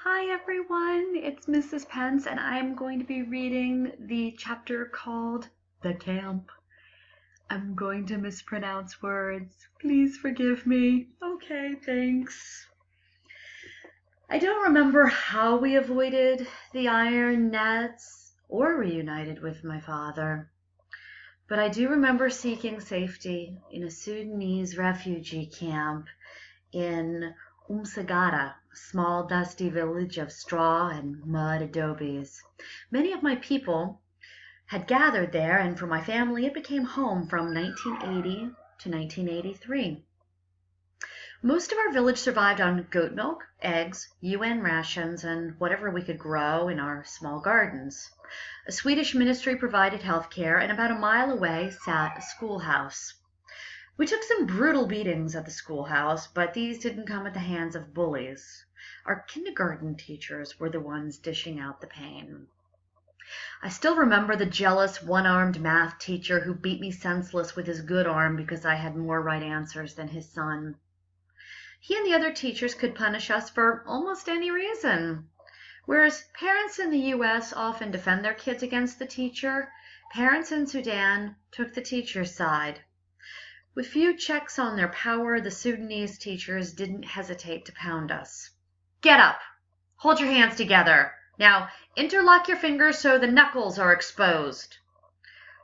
Hi everyone, it's Mrs. Pence, and I'm going to be reading the chapter called The Camp. I'm going to mispronounce words. Please forgive me. Okay, thanks. I don't remember how we avoided the iron nets or reunited with my father, but I do remember seeking safety in a Sudanese refugee camp in Umsagara, a small dusty village of straw and mud adobes. Many of my people had gathered there, and for my family it became home from 1980 to 1983. Most of our village survived on goat milk, eggs, UN rations, and whatever we could grow in our small gardens. A Swedish ministry provided health care, and about a mile away sat a schoolhouse. We took some brutal beatings at the schoolhouse, but these didn't come at the hands of bullies. Our kindergarten teachers were the ones dishing out the pain. I still remember the jealous, one-armed math teacher who beat me senseless with his good arm because I had more right answers than his son. He and the other teachers could punish us for almost any reason. Whereas parents in the U.S. often defend their kids against the teacher, parents in Sudan took the teacher's side. With few checks on their power, the Sudanese teachers didn't hesitate to pound us. Get up! Hold your hands together. Now, interlock your fingers so the knuckles are exposed.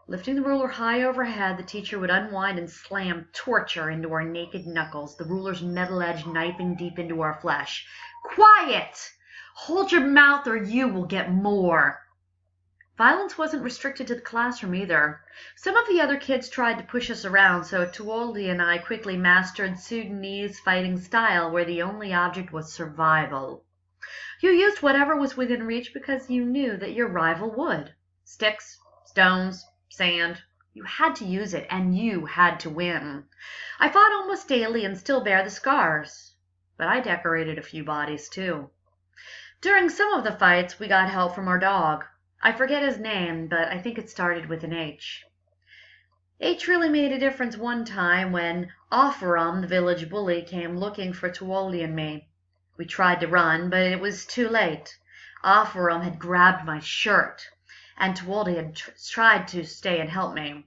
Lifting the ruler high overhead, the teacher would unwind and slam torture into our naked knuckles, the ruler's metal edge knifing deep into our flesh. Quiet! Hold your mouth or you will get more. Violence wasn't restricted to the classroom either. Some of the other kids tried to push us around, so Tuoldi and I quickly mastered Sudanese fighting style where the only object was survival. You used whatever was within reach because you knew that your rival would. Sticks, stones, sand. You had to use it, and you had to win. I fought almost daily and still bear the scars, but I decorated a few bodies too. During some of the fights, we got help from our dog. I forget his name, but I think it started with an H. H really made a difference one time when Offerum, the village bully, came looking for Tuoldi and me. We tried to run, but it was too late. Offerum had grabbed my shirt, and Tuoldi had tried to stay and help me.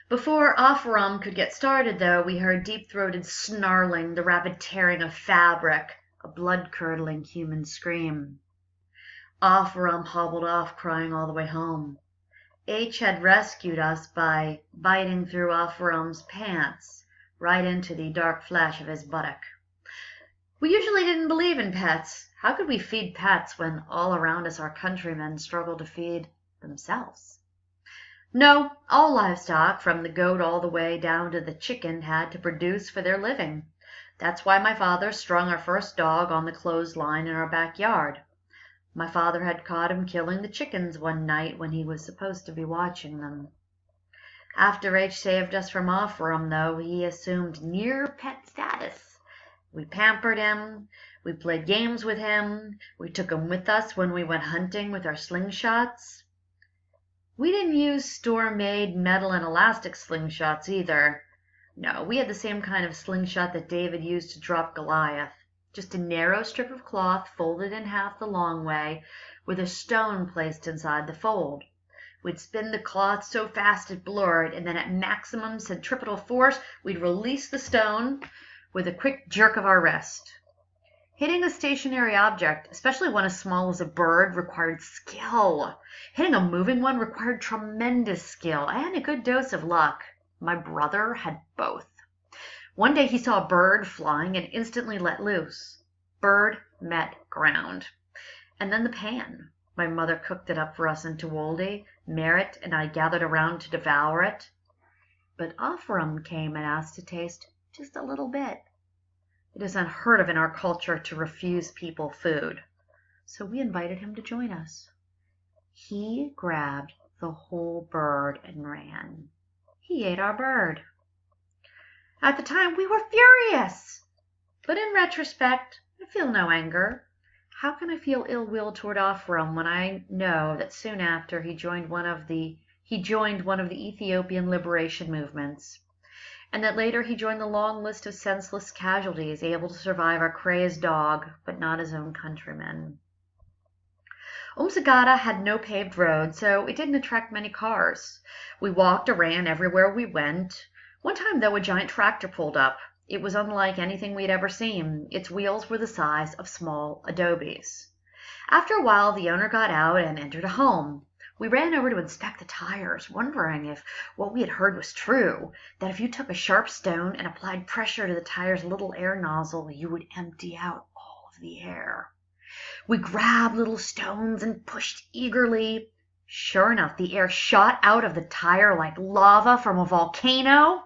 Before Offerum could get started, though, we heard deep-throated snarling, the rapid tearing of fabric, a blood-curdling human scream. Offerum hobbled off, crying all the way home. H had rescued us by biting through Offerum's pants, right into the dark flesh of his buttock. We usually didn't believe in pets. How could we feed pets when all around us our countrymen struggled to feed themselves? No, all livestock, from the goat all the way down to the chicken, had to produce for their living. That's why my father strung our first dog on the clothesline in our backyard. My father had caught him killing the chickens one night when he was supposed to be watching them. After H saved us from Offerum, though, he assumed near pet status. We pampered him, we played games with him, we took him with us when we went hunting with our slingshots. We didn't use store-made metal and elastic slingshots either. No, we had the same kind of slingshot that David used to drop Goliath. Just a narrow strip of cloth folded in half the long way, with a stone placed inside the fold. We'd spin the cloth so fast it blurred, and then at maximum centripetal force, we'd release the stone with a quick jerk of our wrist. Hitting a stationary object, especially one as small as a bird, required skill. Hitting a moving one required tremendous skill and a good dose of luck. My brother had both. One day he saw a bird flying and instantly let loose. Bird met ground. And then the pan. My mother cooked it up for us in Tuoldi. Merritt and I gathered around to devour it. But Offerum came and asked to taste just a little bit. It is unheard of in our culture to refuse people food. So we invited him to join us. He grabbed the whole bird and ran. He ate our bird. At the time, we were furious. But in retrospect, I feel no anger. How can I feel ill will toward Offerum when I know that soon after he joined one of the Ethiopian liberation movements? and that later he joined the long list of senseless casualties able to survive our crazed dog, but not his own countrymen. Umsagara had no paved road, so it didn't attract many cars. We walked or ran everywhere we went. One time, though, a giant tractor pulled up. It was unlike anything we'd ever seen. Its wheels were the size of small adobes. After a while, the owner got out and entered a home. We ran over to inspect the tires, wondering if what we had heard was true, that if you took a sharp stone and applied pressure to the tire's little air nozzle, you would empty out all of the air. We grabbed little stones and pushed eagerly. Sure enough, the air shot out of the tire like lava from a volcano.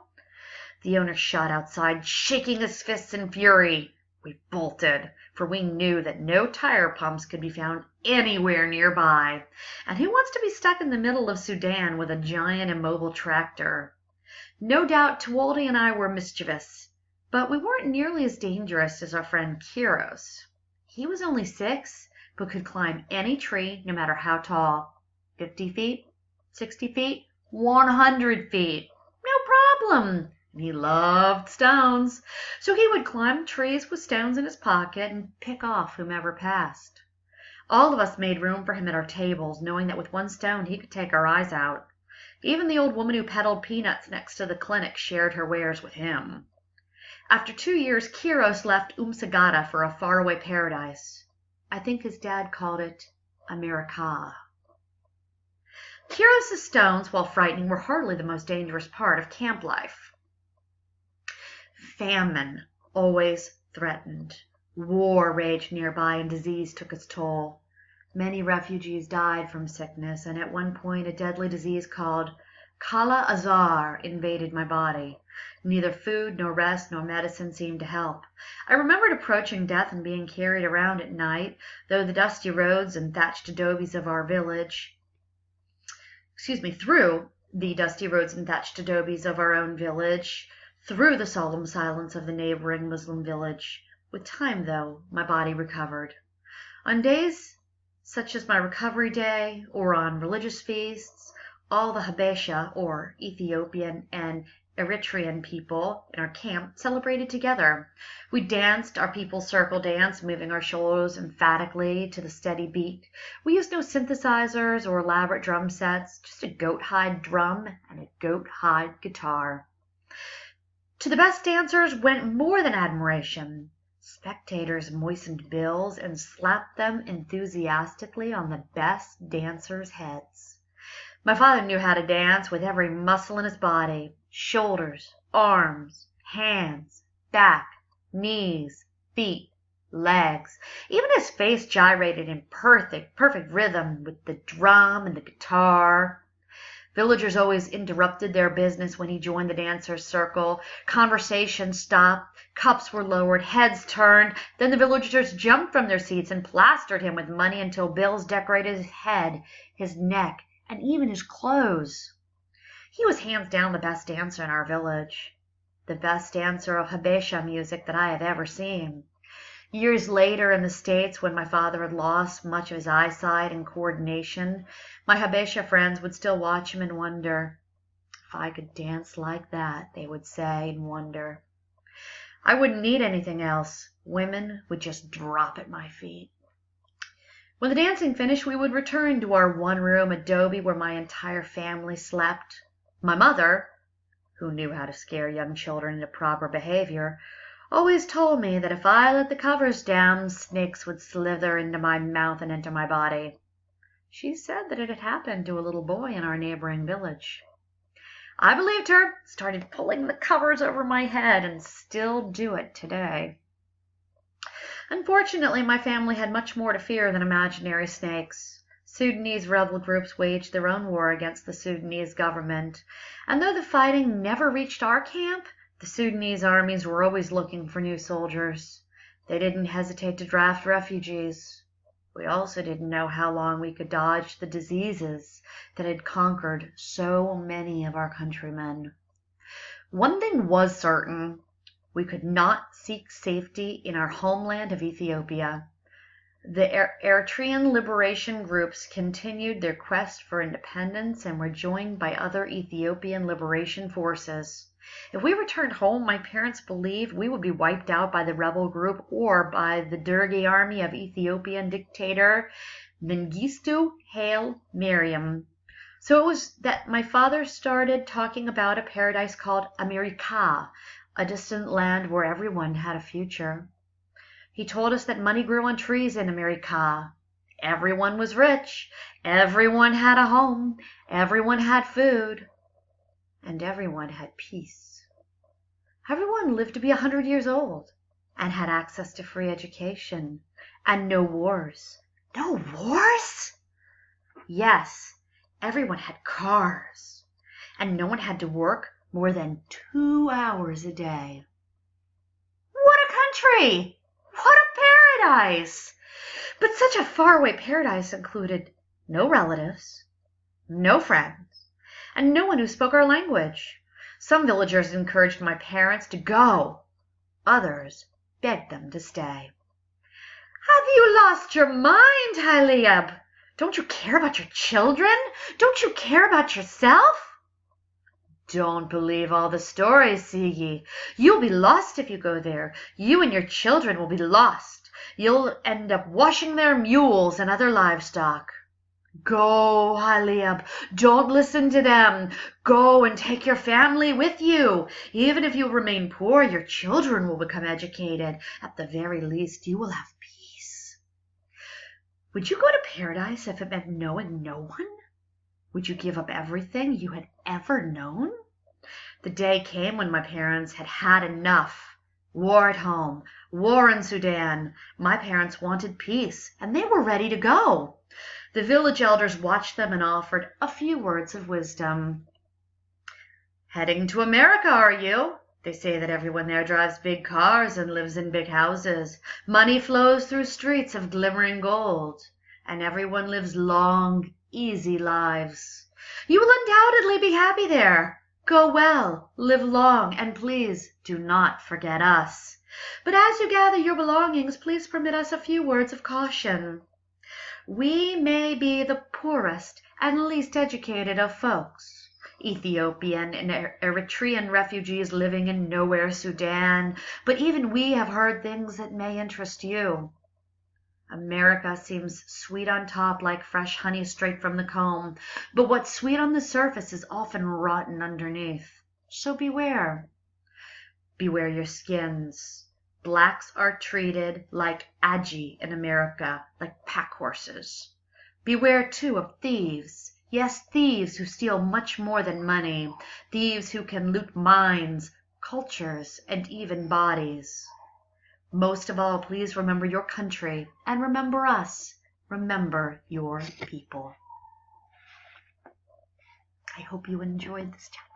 The owner shot outside, shaking his fists in fury. We bolted, for we knew that no tire pumps could be found anywhere nearby. And who wants to be stuck in the middle of Sudan with a giant immobile tractor? No doubt Tuwaldi and I were mischievous, but we weren't nearly as dangerous as our friend Kiros. He was only 6, but could climb any tree, no matter how tall. 50 feet, 60 feet, 100 feet. No problem. And he loved stones, so he would climb trees with stones in his pocket and pick off whomever passed. All of us made room for him at our tables, knowing that with one stone he could take our eyes out. Even the old woman who peddled peanuts next to the clinic shared her wares with him. After 2 years, Kiros left Umsagara for a faraway paradise. I think his dad called it America. Kiros' stones, while frightening, were hardly the most dangerous part of camp life. Famine always threatened. War raged nearby and disease took its toll. Many refugees died from sickness, and at one point a deadly disease called Kala Azar invaded my body. Neither food, nor rest, nor medicine seemed to help. I remembered approaching death and being carried around at night, through the dusty roads and thatched adobes of our own village, through the solemn silence of the neighboring Muslim village. With time, though, my body recovered. On days such as my recovery day, or on religious feasts, all the Habesha, or Ethiopian and Eritrean people in our camp celebrated together. We danced our people's circle dance, moving our shoulders emphatically to the steady beat. We used no synthesizers or elaborate drum sets, just a goat hide drum and a goat hide guitar. To the best dancers went more than admiration. Spectators moistened bills and slapped them enthusiastically on the best dancers' heads. My father knew how to dance with every muscle in his body. Shoulders, arms, hands, back, knees, feet, legs. Even his face gyrated in perfect rhythm with the drum and the guitar. Villagers always interrupted their business when he joined the dancers' circle. Conversation stopped, cups were lowered, heads turned. Then the villagers jumped from their seats and plastered him with money until bills decorated his head, his neck, and even his clothes. He was hands down the best dancer in our village, the best dancer of Habesha music that I have ever seen. Years later in the States, when my father had lost much of his eyesight and coordination, my Habesha friends would still watch him and wonder. If I could dance like that, they would say and wonder. I wouldn't need anything else. Women would just drop at my feet. When the dancing finished, we would return to our one-room adobe where my entire family slept. My mother, who knew how to scare young children into proper behavior, always told me that if I let the covers down, snakes would slither into my mouth and into my body. She said that it had happened to a little boy in our neighboring village. I believed her, started pulling the covers over my head, and still do it today. Unfortunately, my family had much more to fear than imaginary snakes. Sudanese rebel groups waged their own war against the Sudanese government, and though the fighting never reached our camp, the Sudanese armies were always looking for new soldiers. They didn't hesitate to draft refugees. We also didn't know how long we could dodge the diseases that had conquered so many of our countrymen. One thing was certain. We could not seek safety in our homeland of Ethiopia. The Eritrean liberation groups continued their quest for independence and were joined by other Ethiopian liberation forces. If we returned home, my parents believed we would be wiped out by the rebel group or by the Dergi army of Ethiopian dictator Mengistu Haile Mariam. So it was that my father started talking about a paradise called America, a distant land where everyone had a future. He told us that money grew on trees in America. Everyone was rich, everyone had a home, everyone had food, and everyone had peace. Everyone lived to be 100 years old and had access to free education and no wars. No wars? Yes, everyone had cars and no one had to work more than 2 hours a day. What a country! What a paradise! But such a faraway paradise included no relatives, no friends, and no one who spoke our language. Some villagers encouraged my parents to go. Others begged them to stay. Have you lost your mind, Haliab? Don't you care about your children? Don't you care about yourself? Don't believe all the stories, Sigi. You'll be lost if you go there. You and your children will be lost. You'll end up washing their mules and other livestock. Go, Haliab. Don't listen to them. Go and take your family with you. Even if you remain poor, your children will become educated. At the very least, you will have peace. Would you go to paradise if it meant knowing no one? Would you give up everything you had ever known? The day came when my parents had had enough. War at home, war in Sudan. My parents wanted peace, and they were ready to go. The village elders watched them and offered a few words of wisdom. Heading to America, are you? They say that everyone there drives big cars and lives in big houses. Money flows through streets of glimmering gold, and everyone lives long, easy lives. You will undoubtedly be happy there. Go well, live long, and please do not forget us. But as you gather your belongings, please permit us a few words of caution. We may be the poorest and least educated of folks. Ethiopian and Eritrean refugees living in nowhere Sudan, but even we have heard things that may interest you. America seems sweet on top like fresh honey straight from the comb, but what's sweet on the surface is often rotten underneath. So beware. Beware your skins. Blacks are treated like aji in America, like pack horses. Beware too of thieves. Yes, thieves who steal much more than money. Thieves who can loot minds, cultures, and even bodies. Most of all, please remember your country and remember us. Remember your people. I hope you enjoyed this chapter.